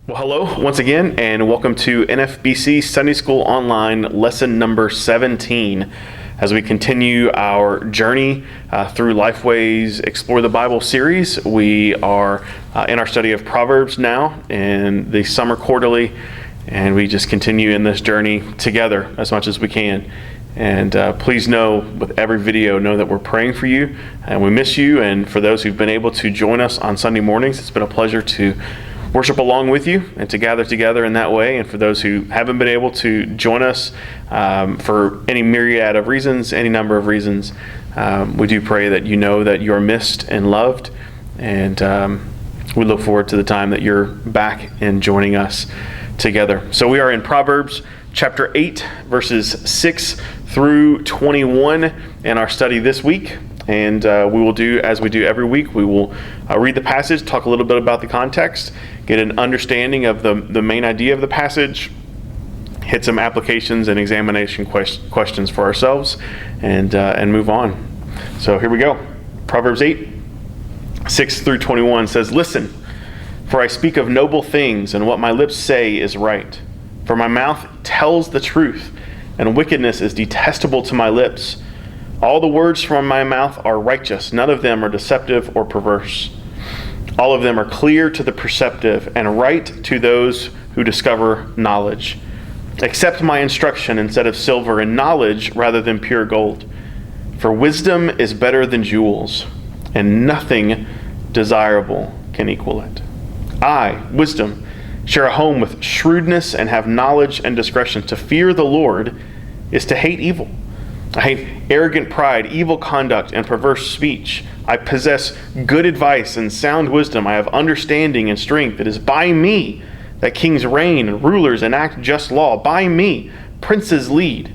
Well, hello once again, and welcome to NFBC Sunday School Online lesson number 17 as we continue our journey through Lifeway's Explore the Bible series. We are in our study of Proverbs now in the summer quarterly, and we just continue in this journey together as much as we can. And please know, with every video, know that we're praying for you, and we miss you. And for those who've been able to join us on Sunday mornings, it's been a pleasure to worship along with you and to gather together in that way. And for those who haven't been able to join us for any myriad of reasons, any number of reasons, we do pray that you know that you're missed and loved. And we look forward to the time that you're back and joining us together. So we are in Proverbs chapter 8, verses 6 through 21 in our study this week. And we will do, as we do every week, we will read the passage, talk a little bit about the context, get an understanding of the main idea of the passage, hit some applications and examination questions for ourselves, and move on. So here we go. Proverbs 8, 6 through 21 says, "Listen, for I speak of noble things, and what my lips say is right. For my mouth tells the truth, and wickedness is detestable to my lips. All the words from my mouth are righteous. None of them are deceptive or perverse. All of them are clear to the perceptive and right to those who discover knowledge. Accept my instruction instead of silver, and knowledge rather than pure gold. For wisdom is better than jewels, and nothing desirable can equal it. I, wisdom, share a home with shrewdness and have knowledge and discretion. To fear the Lord is to hate evil. I hate arrogant pride, evil conduct, and perverse speech. I possess good advice and sound wisdom. I have understanding and strength. It is by me that kings reign and rulers enact just law. By me princes lead,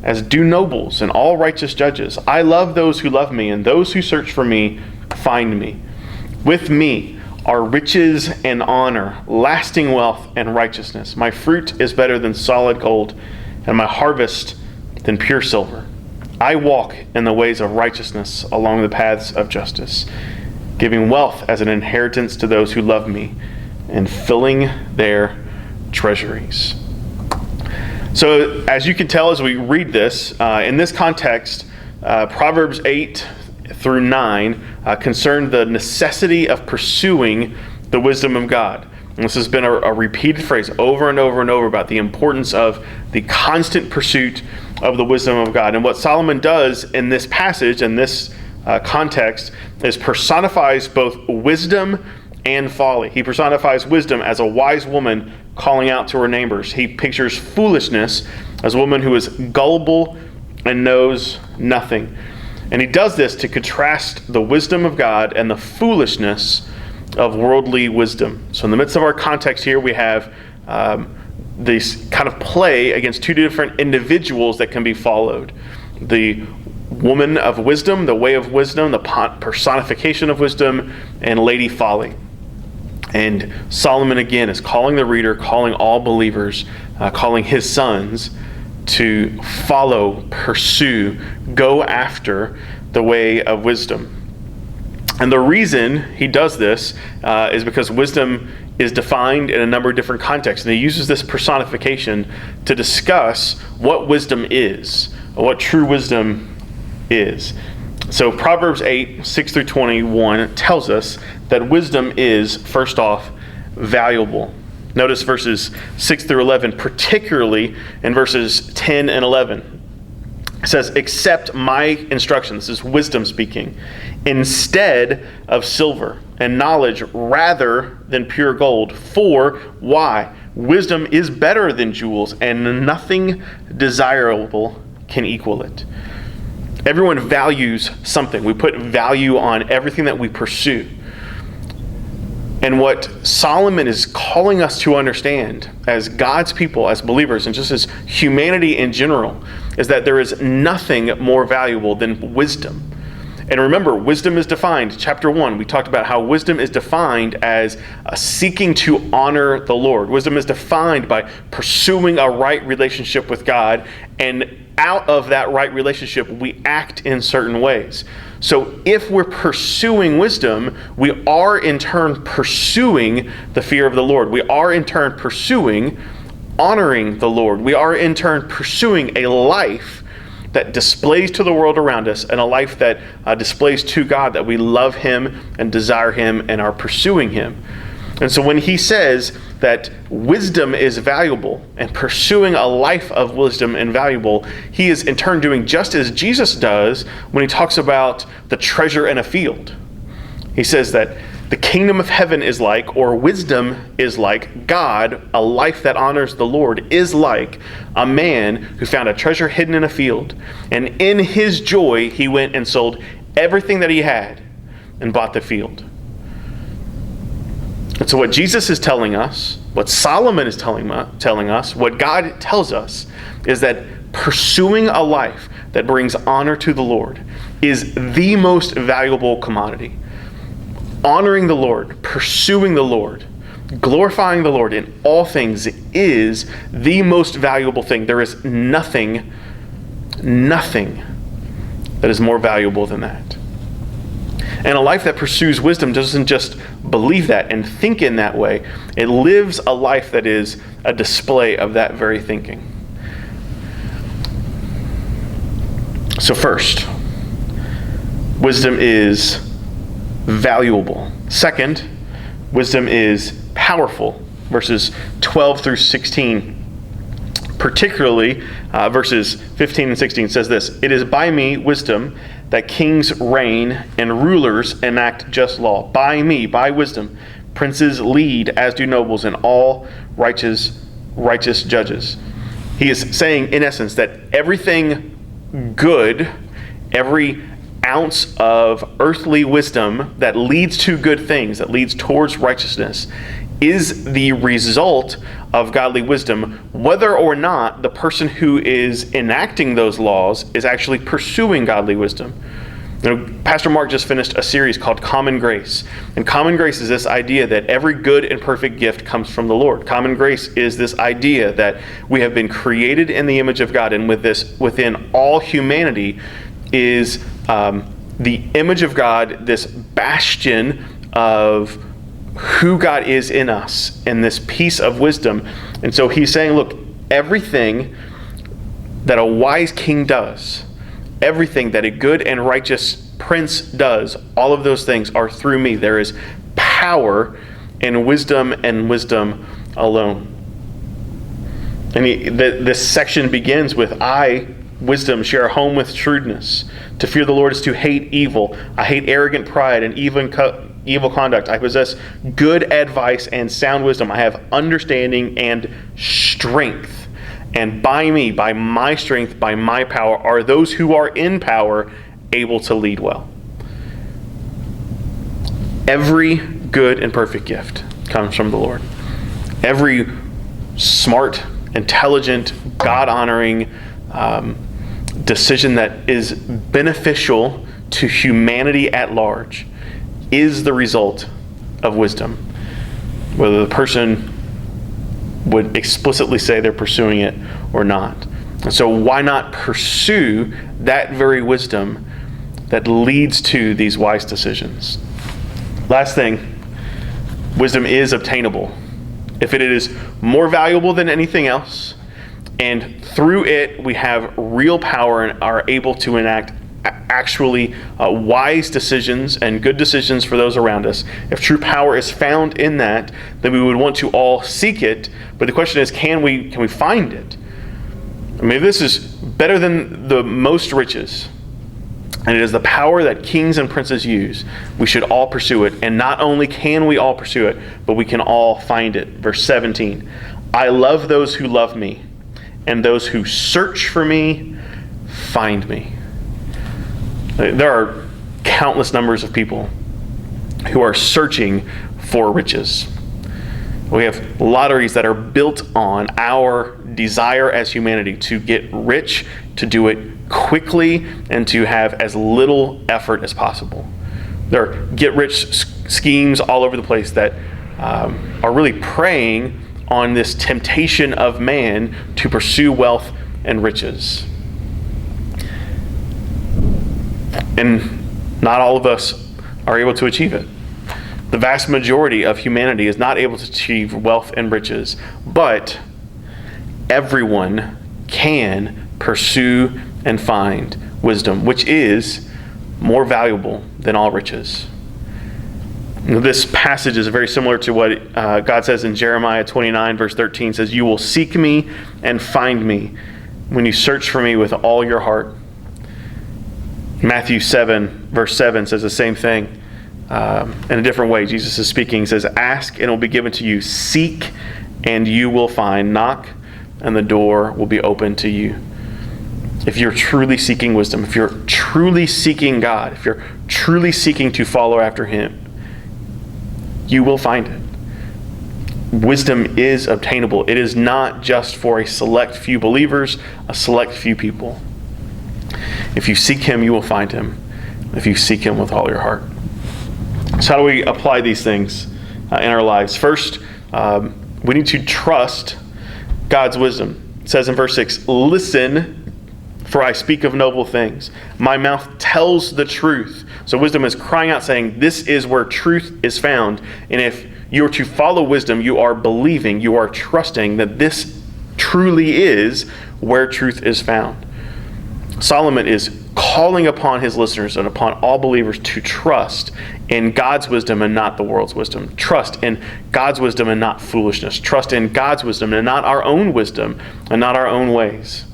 as do nobles and all righteous judges. I love those who love me, and those who search for me find me. With me are riches and honor, lasting wealth and righteousness. My fruit is better than solid gold, and my harvest than pure silver. I walk in the ways of righteousness along the paths of justice, giving wealth as an inheritance to those who love me and filling their treasuries." So as you can tell as we read this, in this context, Proverbs 8 through 9 concern the necessity of pursuing the wisdom of God. And this has been a repeated phrase over and over and over about the importance of the constant pursuit of the wisdom of God. And what Solomon does in this passage, in this context, is personifies both wisdom and folly. He personifies wisdom as a wise woman calling out to her neighbors. He pictures foolishness as a woman who is gullible and knows nothing. And he does this to contrast the wisdom of God and the foolishness of worldly wisdom. So in the midst of our context here, we have this kind of play against two different individuals that can be followed. The woman of wisdom, the way of wisdom, the personification of wisdom, and Lady Folly. And Solomon again is calling the reader, calling all believers, calling his sons to follow, pursue, go after the way of wisdom. And the reason he does this is because wisdom is defined in a number of different contexts. And he uses this personification to discuss what wisdom is, or what true wisdom is. So Proverbs 8, 6 through 21 tells us that wisdom is, first off, valuable. Notice verses 6 through 11, particularly in verses 10 and 11. It says, "Accept my instruction," this is wisdom speaking, "instead of silver, and knowledge rather than pure gold. For," why? "Wisdom is better than jewels, and nothing desirable can equal it." Everyone values something. We put value on everything that we pursue. And what Solomon is calling us to understand as God's people, as believers, and just as humanity in general, is that there is nothing more valuable than wisdom. And remember, wisdom is defined. Chapter 1, we talked about how wisdom is defined as seeking to honor the Lord. Wisdom is defined by pursuing a right relationship with God, and out of that right relationship, we act in certain ways. So if we're pursuing wisdom, we are in turn pursuing the fear of the Lord. We are in turn pursuing honoring the Lord. We are in turn pursuing a life that displays to the world around us, and a life that displays to God that we love Him and desire Him and are pursuing Him. And so when he says that wisdom is valuable and pursuing a life of wisdom and valuable, he is in turn doing just as Jesus does when he talks about the treasure in a field. He says that the kingdom of heaven is like, or wisdom is like, God, a life that honors the Lord, is like a man who found a treasure hidden in a field. And in his joy, he went and sold everything that he had and bought the field. And so what Jesus is telling us, what Solomon is telling us, what God tells us, is that pursuing a life that brings honor to the Lord is the most valuable commodity. Honoring the Lord, pursuing the Lord, glorifying the Lord in all things is the most valuable thing. There is nothing that is more valuable than that. And a life that pursues wisdom doesn't just believe that and think in that way. It lives a life that is a display of that very thinking. So first, wisdom is valuable. Second, wisdom is powerful. Verses 12 through 16, particularly verses 15 and 16 says this: "It is by me, wisdom, that kings reign and rulers enact just law. By me, by wisdom, princes lead, as do nobles, and all righteous judges." He is saying, in essence, that everything good, every ounce of earthly wisdom that leads to good things, that leads towards righteousness, is the result of godly wisdom, whether or not the person who is enacting those laws is actually pursuing godly wisdom. You know, Pastor Mark just finished a series called Common Grace. And common grace is this idea that every good and perfect gift comes from the Lord. Common grace is this idea that we have been created in the image of God, and with this, within all humanity is the image of God, this bastion of who God is in us, and this piece of wisdom. And so he's saying, look, everything that a wise king does, everything that a good and righteous prince does, all of those things are through me. There is power in wisdom and wisdom alone. And this section begins with, "I, wisdom, share a home with shrewdness. To fear the Lord is to hate evil. I hate arrogant pride and evil conduct. I possess good advice and sound wisdom. I have understanding and strength. And by me, by my strength, by my power, are those who are in power able to lead well." Every good and perfect gift comes from the Lord. Every smart, intelligent, God-honoring decision that is beneficial to humanity at large is the result of wisdom, whether the person would explicitly say they're pursuing it or not. And so why not pursue that very wisdom that leads to these wise decisions? Last thing, wisdom is obtainable. If it is more valuable than anything else, and through it we have real power and are able to enact actually wise decisions and good decisions for those around us. If true power is found in that, then we would want to all seek it. But the question is, can we find it? I mean, if this is better than the most riches, and it is the power that kings and princes use, we should all pursue it. And not only can we all pursue it, but we can all find it. Verse 17, "I love those who love me, and those who search for me find me." There are countless numbers of people who are searching for riches. We have lotteries that are built on our desire as humanity to get rich, to do it quickly, and to have as little effort as possible. There are get-rich schemes all over the place that are really preying on this temptation of man to pursue wealth and riches. And Not all of us are able to achieve it. The vast majority of humanity is not able to achieve wealth and riches, but everyone can pursue and find wisdom, which is more valuable than all riches. This passage is very similar to what God says in Jeremiah 29, verse 13. It says, "You will seek me and find me when you search for me with all your heart." Matthew 7, verse 7 says the same thing. In a different way, Jesus is speaking. He says, "Ask and it will be given to you. Seek and you will find. Knock and the door will be open to you." If you're truly seeking wisdom, if you're truly seeking God, if you're truly seeking to follow after Him, you will find it. Wisdom is obtainable. It is not just for a select few believers, a select few people. If you seek Him, you will find Him. If you seek Him with all your heart. So how do we apply these things in our lives? First, we need to trust God's wisdom. It says in verse 6, "Listen, for I speak of noble things. My mouth tells the truth." So wisdom is crying out saying, this is where truth is found. And if you are to follow wisdom, you are believing, you are trusting that this truly is where truth is found. Solomon is calling upon his listeners and upon all believers to trust in God's wisdom and not the world's wisdom. Trust in God's wisdom and not foolishness. Trust in God's wisdom and not our own wisdom and not our own ways.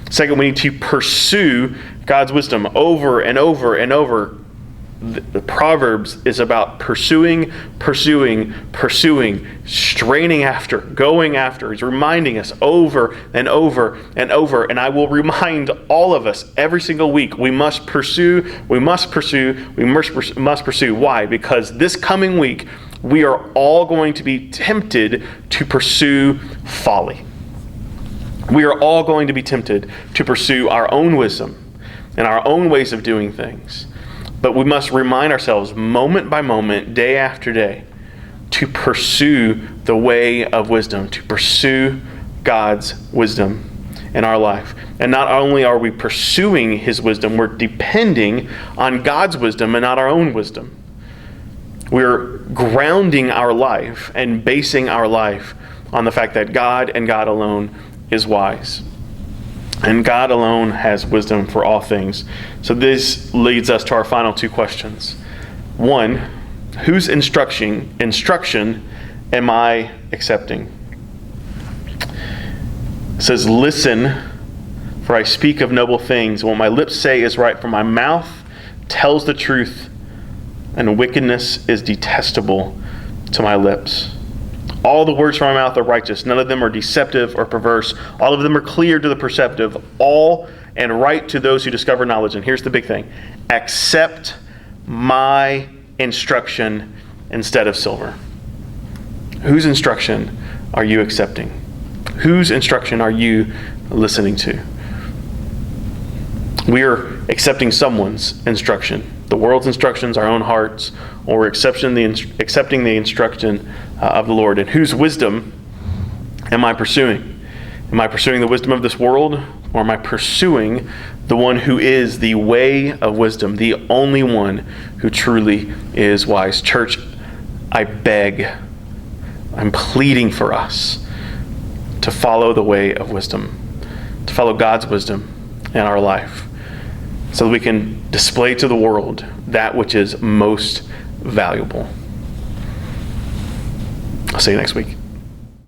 Second, we need to pursue God's wisdom over and over and over. The Proverbs is about pursuing, straining after, going after. He's reminding us over and over and over. And I will remind all of us every single week, we must pursue. Why? Because this coming week, we are all going to be tempted to pursue folly. We are all going to be tempted to pursue our own wisdom and our own ways of doing things. But we must remind ourselves moment by moment, day after day, to pursue the way of wisdom, to pursue God's wisdom in our life. And not only are we pursuing His wisdom, we're depending on God's wisdom and not our own wisdom. We're grounding our life and basing our life on the fact that God and God alone is wise. And God alone has wisdom for all things. So this leads us to our final two questions. One, whose instruction am I accepting? It says, "Listen, for I speak of noble things. What my lips say is right, for my mouth tells the truth, and wickedness is detestable to my lips. All the words from my mouth are righteous. None of them are deceptive or perverse. All of them are clear to the perceptive, all and right to those who discover knowledge." And here's the big thing. "Accept my instruction instead of silver." Whose instruction are you accepting? Whose instruction are you listening to? We are accepting someone's instruction. The world's instructions, our own hearts, or we're accepting the instruction of the Lord. And whose wisdom am I pursuing? Am I pursuing the wisdom of this world, or am I pursuing the one who is the way of wisdom, the only one who truly is wise? Church, I beg, I'm pleading for us to follow the way of wisdom, to follow God's wisdom in our life, so that we can display to the world that which is most valuable. I'll see you next week.